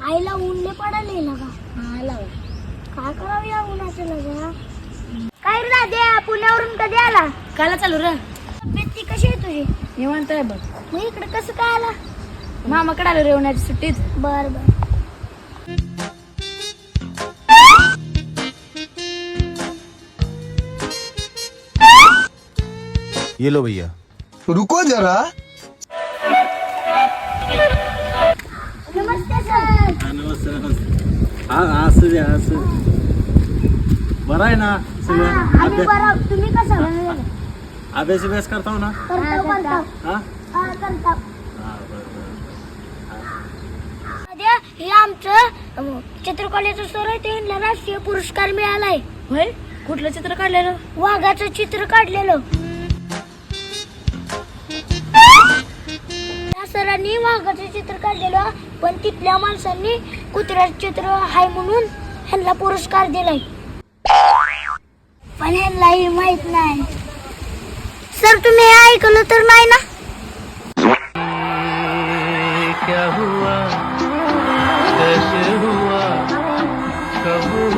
आईला ऊनले पडाले लगा. काय करावं या उन्हाचं लगा. काय रे दाद्या, पुण्यावरून कधी आला? कायला चालू रे? तब्येत कशी आहे तुझी? निवांत आहे बघ. मग इकडे कसं काय आला? मामाकडे आलो रे उन्हाच्या सुट्टीत. बर बर. ये लो भैया. रुको जरा. नमस्ते सर. नमस्ते नमस्ते. असं द्या असं. बरं आहे ना सगळं? आम्ही बरं. तुम्ही कसं अभ्यास करताव ना? करताव? हा करताव. बरं दाद्या, हे आमचं चित्रकलेचं सर आहे. त्यांना राष्ट्रीय पुरस्कार मिळालाय. होय, कुठलं चित्र काढलेलं? वाघाचं चित्र काढलेलं. त्या सरांनी वाघाचं चित्र काढलेलं, पण तिथल्या माणसांनी कुत्र्याचं चित्र आहे म्हणून ह्यांना पुरस्कार दिलाय. पण ह्यांनाही माहित नाही. सर तुम्ही हे ऐकलं तर नाही ना? क्या हुआ कैसे हुआ कब